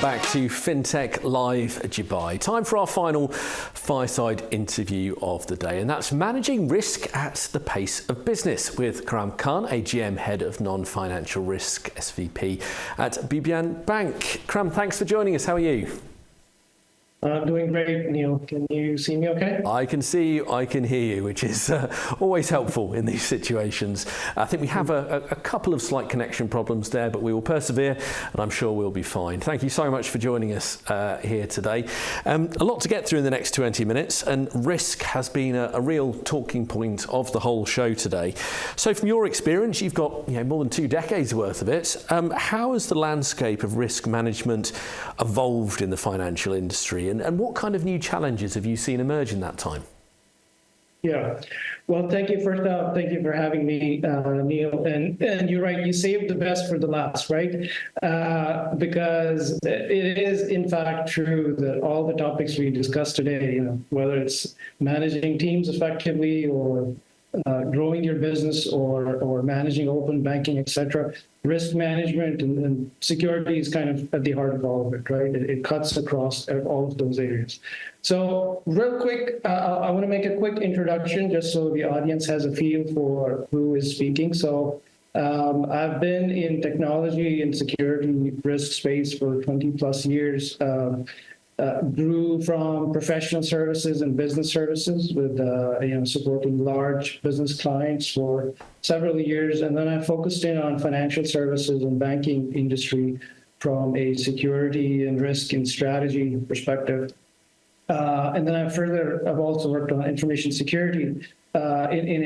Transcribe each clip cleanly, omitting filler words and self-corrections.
back to Fintech Live Dubai. Time for our final fireside interview of the day, and that's managing risk at the pace of business with Khurram Khan, AGM Head of Non-Financial Risk, SVP at Boubyan Bank. Khurram, thanks for joining us. How are you? I'm doing great, Neil. Can you see me okay? I can see you, I can hear you, which is always helpful in these situations. I think we have a couple of slight connection problems there, but we will persevere and I'm sure we'll be fine. Thank you so much for joining us here today. A lot to get through in the next 20 minutes, and risk has been a real talking point of the whole show today. So from your experience, you've got more than 2 decades worth of it. How has the landscape of risk management evolved in the financial industry? And what kind of new challenges have you seen emerge in that time? Yeah, well, thank you. First off, thank you for having me, Neil. And you're right, you saved the best for the last, right? Because it is, in fact, true that all the topics we discussed today, whether it's managing teams effectively or growing your business or managing open banking, etc., risk management and security is kind of at the heart of all of it, right? It cuts across all of those areas. So real quick, I want to make a quick introduction just so the audience has a feel for who is speaking. So I've been in technology and security risk space for 20 plus years. Grew from professional services and business services with supporting large business clients for several years, and then I focused in on financial services and banking industry from a security and risk and strategy perspective. And then I've also worked on information security in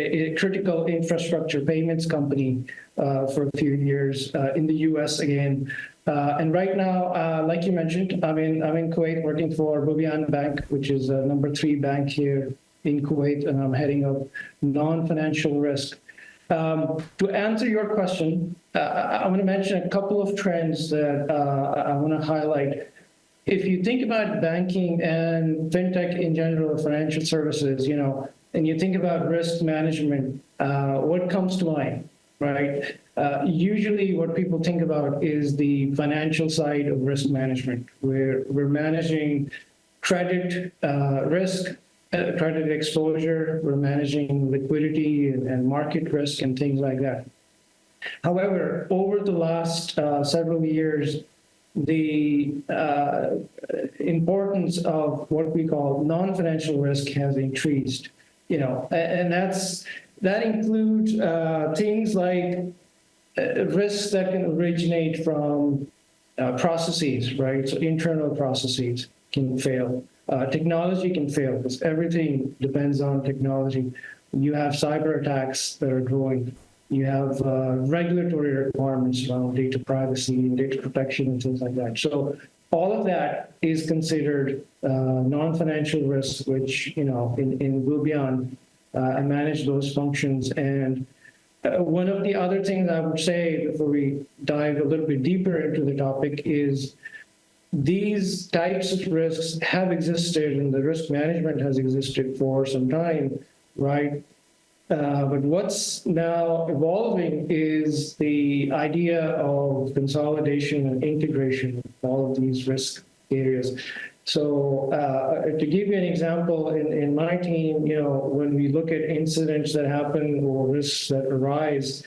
a critical infrastructure payments company for a few years in the US again. And right now, like you mentioned, I'm in Kuwait working for Boubyan Bank, which is a number 3 bank here in Kuwait, and I'm heading up non-financial risk. To answer your question, I want to mention a couple of trends that I want to highlight. If you think about banking and fintech in general, financial services, and you think about risk management, what comes to mind, right? Usually what people think about is the financial side of risk management, where we're managing credit risk, credit exposure, we're managing liquidity and market risk and things like that. However, over the last several years, the importance of what we call non-financial risk has increased, and that includes things like risks that can originate from processes, right? So internal processes can fail. Technology can fail because everything depends on technology. You have cyber attacks that are growing. You have regulatory requirements around data privacy and data protection and things like that. So all of that is considered non-financial risk, which, in Boubyan, I manage those functions. And one of the other things I would say before we dive a little bit deeper into the topic is these types of risks have existed and the risk management has existed for some time, right? But what's now evolving is the idea of consolidation and integration of all of these risk areas. So to give you an example, in my team, when we look at incidents that happen or risks that arise,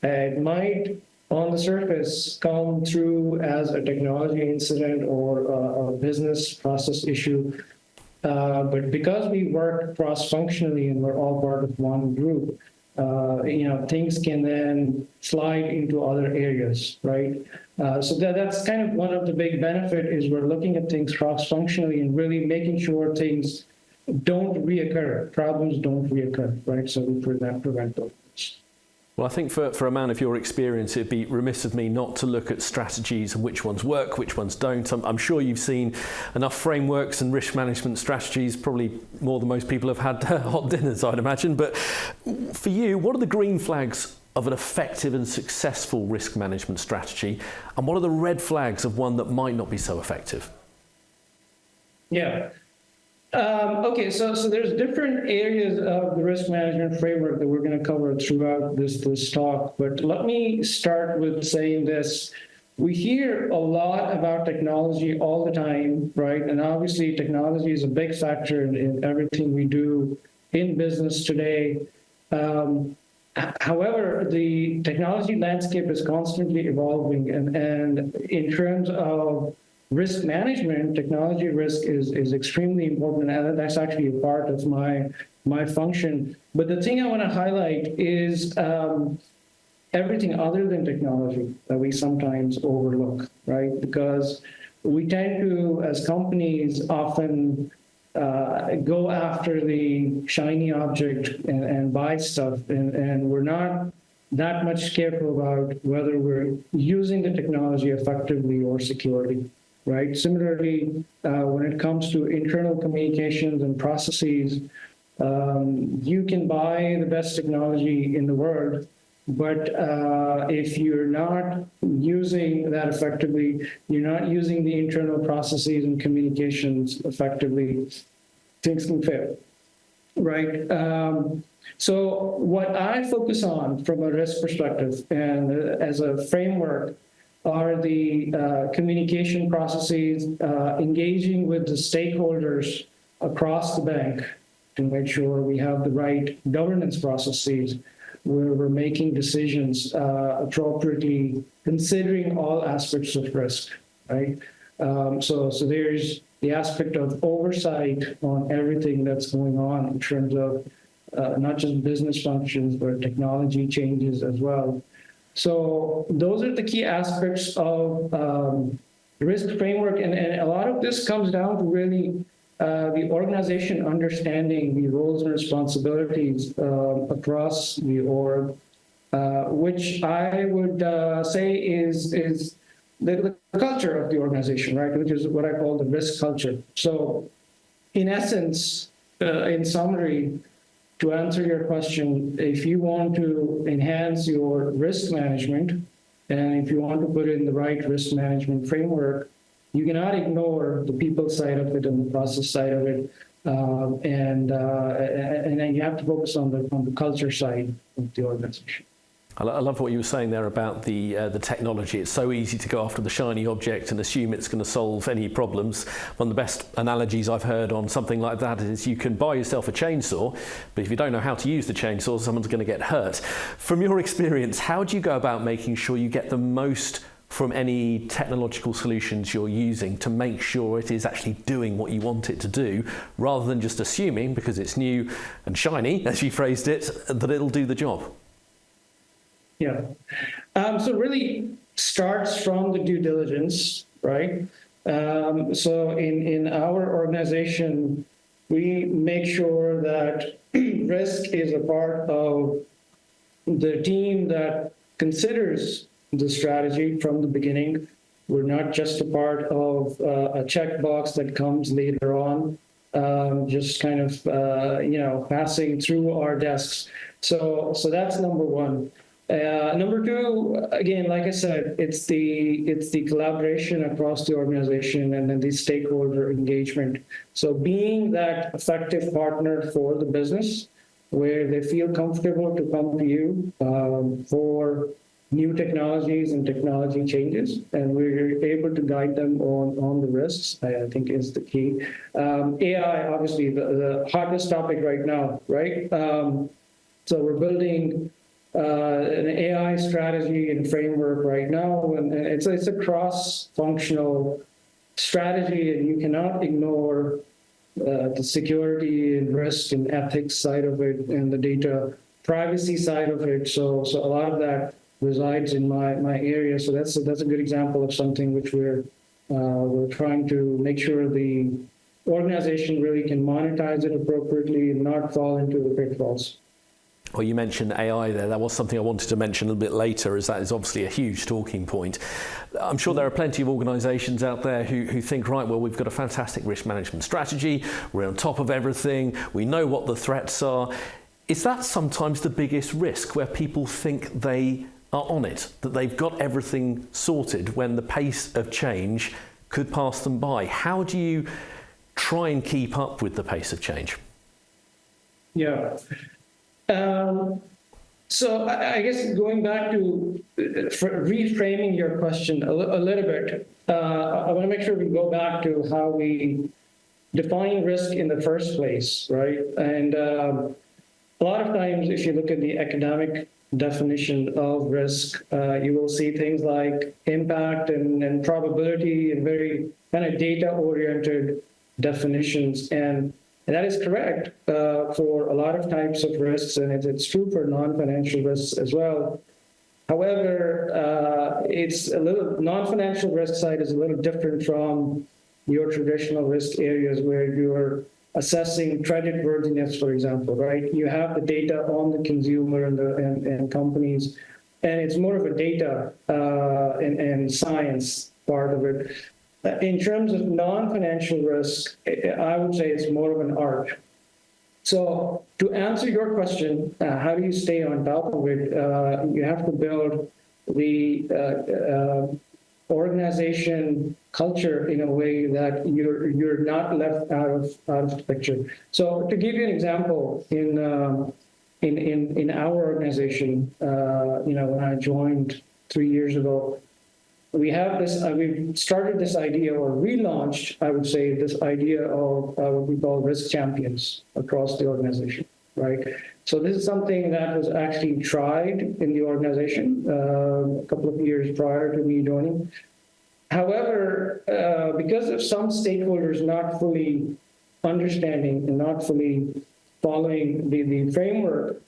it might, on the surface, come through as a technology incident or a business process issue. But because we work cross-functionally and we're all part of one group, things can then slide into other areas, right? So that's kind of one of the big benefits is we're looking at things cross-functionally and really making sure things don't reoccur, problems don't reoccur, right? So we prevent those. Well, I think for a man of your experience, it'd be remiss of me not to look at strategies and which ones work, which ones don't. I'm sure you've seen enough frameworks and risk management strategies, probably more than most people have had hot dinners, I'd imagine. But for you, what are the green flags of an effective and successful risk management strategy? And what are the red flags of one that might not be so effective? Yeah. Okay, so there's different areas of the risk management framework that we're going to cover throughout this talk, but let me start with saying this. we hear a lot about technology all the time, right? And obviously technology is a big factor in everything we do in business today. However, the technology landscape is constantly evolving, and in terms of risk management, technology risk is extremely important, and that's actually a part of my function. But the thing I want to highlight is everything other than technology that we sometimes overlook, right? Because we tend to, as companies, often go after the shiny object and buy stuff, and we're not that much careful about whether we're using the technology effectively or securely, right? Similarly, when it comes to internal communications and processes, you can buy the best technology in the world, but if you're not using that effectively, you're not using the internal processes and communications effectively, things can fail, right? So what I focus on from a risk perspective and as a framework are the communication processes, engaging with the stakeholders across the bank to make sure we have the right governance processes where we're making decisions appropriately, considering all aspects of risk, right? So there's the aspect of oversight on everything that's going on in terms of not just business functions, but technology changes as well. So those are the key aspects of risk framework, and a lot of this comes down to really the organization understanding the roles and responsibilities across the org, which I would say is the culture of the organization, right? Which is what I call the risk culture. So in essence, in summary, to answer your question, if you want to enhance your risk management, and if you want to put in the right risk management framework, you cannot ignore the people side of it and the process side of it, and then you have to focus on the culture side of the organization. I love what you were saying there about the technology. It's so easy to go after the shiny object and assume it's going to solve any problems. One of the best analogies I've heard on something like that is you can buy yourself a chainsaw, but if you don't know how to use the chainsaw, someone's going to get hurt. From your experience, how do you go about making sure you get the most from any technological solutions you're using to make sure it is actually doing what you want it to do, rather than just assuming, because it's new and shiny, as you phrased it, that it'll do the job? Yeah. So really starts from the due diligence, right? So in our organization, we make sure that risk is a part of the team that considers the strategy from the beginning. We're not just a part of a checkbox that comes later on, just kind of passing through our desks. So that's number one. Number two, again, like I said, it's the collaboration across the organization and then the stakeholder engagement. So being that effective partner for the business, where they feel comfortable to come to you for new technologies and technology changes, and we're able to guide them on the risks, I think is the key. AI, obviously, the hottest topic right now, right? So we're building an AI strategy and framework right now, and it's a cross-functional strategy, and you cannot ignore the security and risk and ethics side of it and the data privacy side of it. So a lot of that resides in my area. So that's a good example of something which we're trying to make sure the organization really can monetize it appropriately and not fall into the pitfalls. Well, you mentioned AI there. That was something I wanted to mention a little bit later, as that is obviously a huge talking point. I'm sure there are plenty of organisations out there who think, right, well, we've got a fantastic risk management strategy, we're on top of everything, we know what the threats are. Is that sometimes the biggest risk, where people think they are on it, that they've got everything sorted when the pace of change could pass them by? How do you try and keep up with the pace of change? Yeah. So I guess going back to reframing your question a little bit, I want to make sure we go back to how we define risk in the first place, right? And a lot of times, if you look at the academic definition of risk, you will see things like impact and probability and very kind of data-oriented definitions. And that is correct for a lot of types of risks, and it's true for non-financial risks as well. However, it's a little non-financial risk side is a little different from your traditional risk areas where you're assessing credit worthiness, for example, right? You have the data on the consumer and companies, and it's more of a data and science part of it. In terms of non-financial risk, I would say it's more of an art. So to answer your question, how do you stay on top of it? You have to build the organization culture in a way that you're not left out of the picture. So to give you an example, in our organization, when I joined 3 years ago, we have this. We've started this idea, or relaunched, I would say, this idea of what we call risk champions across the organization, right? So this is something that was actually tried in the organization a couple of years prior to me joining. However, because of some stakeholders not fully understanding and not fully following the framework,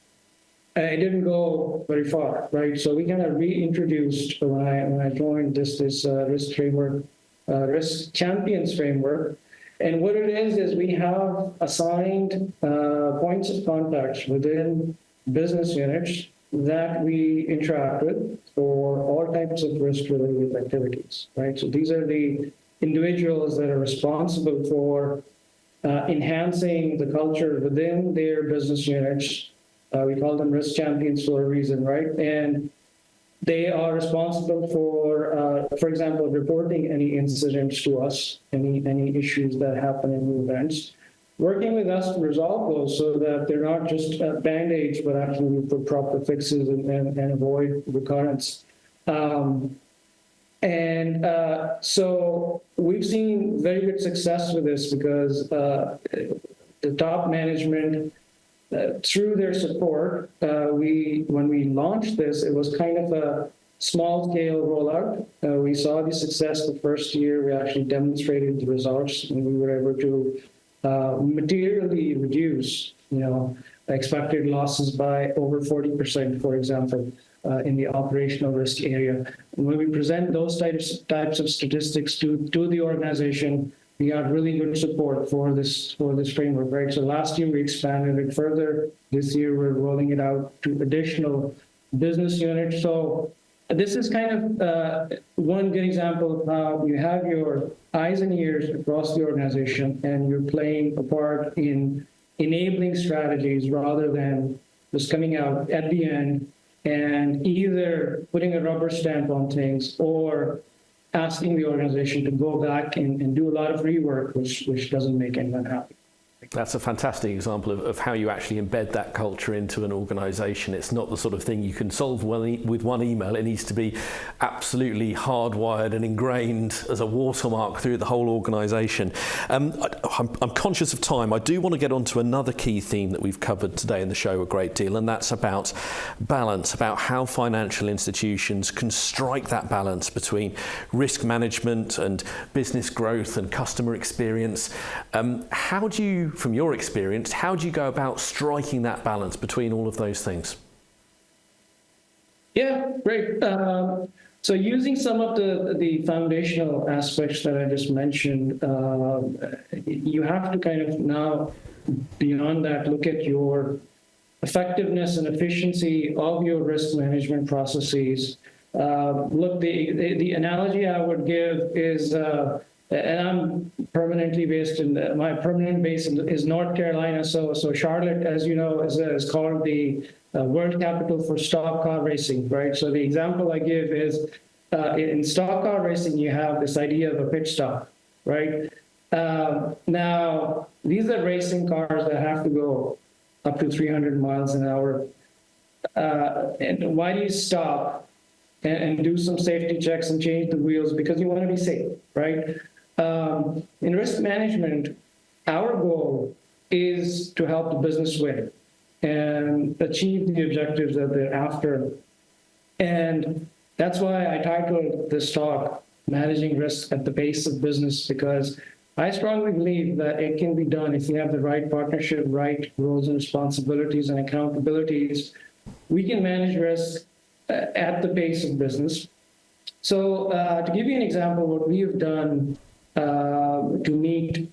it didn't go very far, right? So we kind of reintroduced when I joined this risk framework, risk champions framework. And what it is we have assigned points of contact within business units that we interact with for all types of risk-related activities, right? So these are the individuals that are responsible for enhancing the culture within their business units. We call them risk champions for a reason, right? And they are responsible for example, reporting any incidents to us, any issues that happen in the events, working with us to resolve those so that they're not just band-aids, but actually for proper fixes and avoid recurrence. So we've seen very good success with this because the top management, through their support, when we launched this, it was kind of a small-scale rollout. We saw the success the first year. We actually demonstrated the results, and we were able to materially reduce, expected losses by over 40%, for example, in the operational risk area. And when we present those types of statistics to the organization, we got really good support for this framework, right? So last year we expanded it further. This year we're rolling it out to additional business units. So this is kind of one good example of how you have your eyes and ears across the organization, and you're playing a part in enabling strategies rather than just coming out at the end and either putting a rubber stamp on things or asking the organization to go back and do a lot of rework, which doesn't make anyone happy. That's a fantastic example of how you actually embed that culture into an organisation. It's not the sort of thing you can solve with one email. It needs to be absolutely hardwired and ingrained as a watermark through the whole organisation. I'm conscious of time. I do want to get on to another key theme that we've covered today in the show a great deal, and that's about balance, about how financial institutions can strike that balance between risk management and business growth and customer experience. How do you, from your experience, how do you go about striking that balance between all of those things? Yeah, great. So using some of the foundational aspects that I just mentioned, you have to kind of now, beyond that, look at your effectiveness and efficiency of your risk management processes. Look, the analogy I would give is, and I'm permanently based my permanent base is North Carolina. So Charlotte, as you know, is called the world capital for stock car racing, right? So the example I give is in stock car racing, you have this idea of a pit stop, right? Now, these are racing cars that have to go up to 300 miles an hour. and why do you stop and do some safety checks and change the wheels? Because you want to be safe, right? In risk management, our goal is to help the business win and achieve the objectives that they're after. And that's why I titled this talk, Managing Risk at the Base of Business, because I strongly believe that it can be done if you have the right partnership, right roles and responsibilities and accountabilities. We can manage risk at the base of business. So to give you an example, what we have done to meet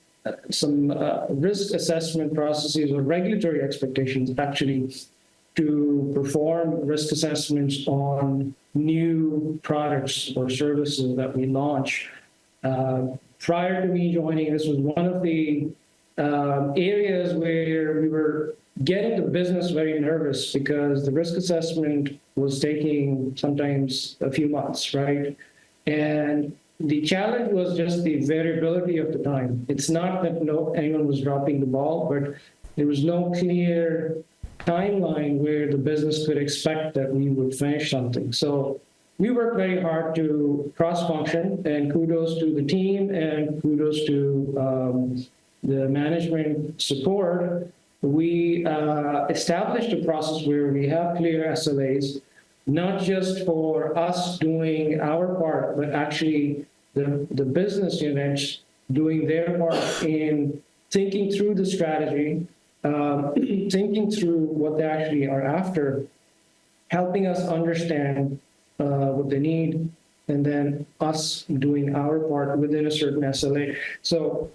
some risk assessment processes or regulatory expectations, actually, to perform risk assessments on new products or services that we launch. Prior to me joining, this was one of the areas where we were getting the business very nervous because the risk assessment was taking sometimes a few months, right? And the challenge was just the variability of the time. It's not that anyone was dropping the ball, but there was no clear timeline where the business could expect that we would finish something. So we worked very hard to cross-function, and kudos to the team and kudos to the management support. We established a process where we have clear SLAs, not just for us doing our part, but actually the business units doing their part in thinking through the strategy, thinking through what they actually are after, helping us understand what they need, and then us doing our part within a certain SLA. So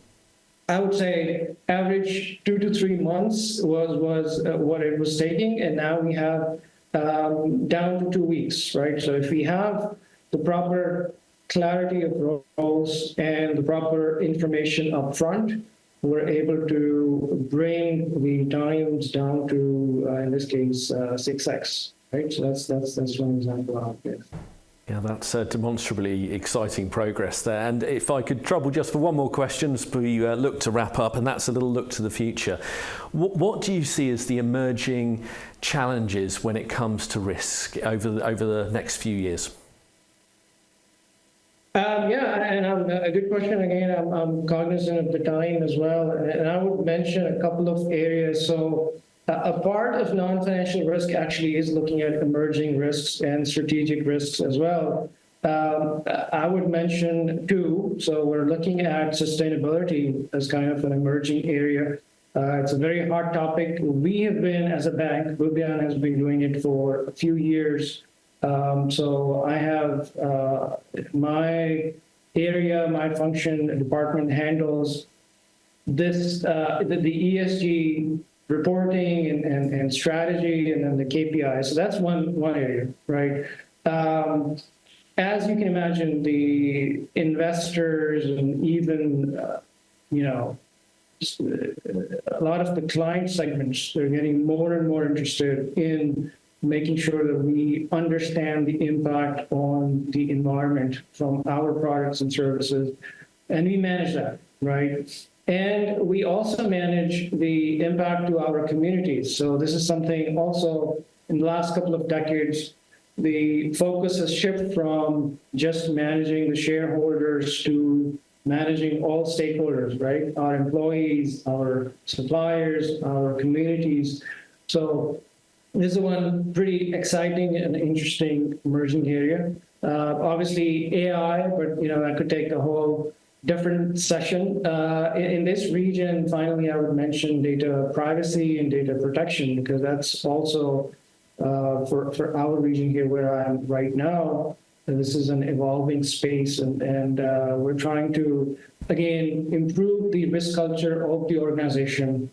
I would say average 2 to 3 months was what it was taking, and now we have down to 2 weeks, right? So if we have the proper clarity of roles and the proper information up front, we're able to bring the times down to, in this case, 6x, right? So that's one example of it. Yeah, that's demonstrably exciting progress there. And if I could trouble just for one more question as we look to wrap up, and that's a little look to the future. What do you see as the emerging challenges when it comes to risk over the next few years? A good question. Again, I'm cognizant of the time as well, and I would mention a couple of areas. So a part of non-financial risk actually is looking at emerging risks and strategic risks as well. I would mention two. So we're looking at sustainability as kind of an emerging area. It's a very hot topic. We have been, as a bank, Boubyan has been doing it for a few years. So I have my area, my function department handles this, the ESG reporting and strategy, and then the KPI. So that's one area, right? As you can imagine, the investors and even, a lot of the client segments, they're getting more and more interested in making sure that we understand the impact on the environment from our products and services, and we manage that, right? And we also manage the impact to our communities. So this is something also in the last couple of decades, the focus has shifted from just managing the shareholders to managing all stakeholders, right? Our employees, our suppliers, our communities. So this is one pretty exciting and interesting emerging area. Obviously AI, but that could take a whole different session. In this region, finally, I would mention data privacy and data protection, because that's also for our region here where I am right now. This is an evolving space, and we're trying to, again, improve the risk culture of the organization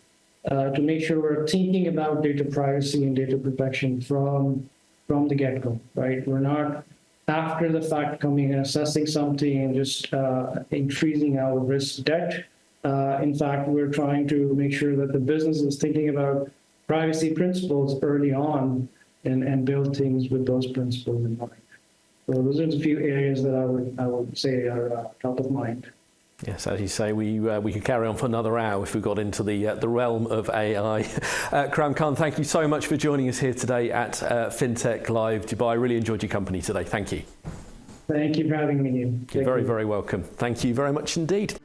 to make sure we're thinking about data privacy and data protection from the get-go, right? We're not after the fact coming and assessing something and just increasing our risk debt. In fact, we're trying to make sure that the business is thinking about privacy principles early on and build things with those principles in mind. So those are the few areas that I would say are top of mind. Yes, as you say, we could carry on for another hour if we got into the realm of AI. Khurram Khan, thank you so much for joining us here today at Fintech Live Dubai. I really enjoyed your company today. Thank you. Thank you for having me. You're very, very welcome. Thank you very much indeed.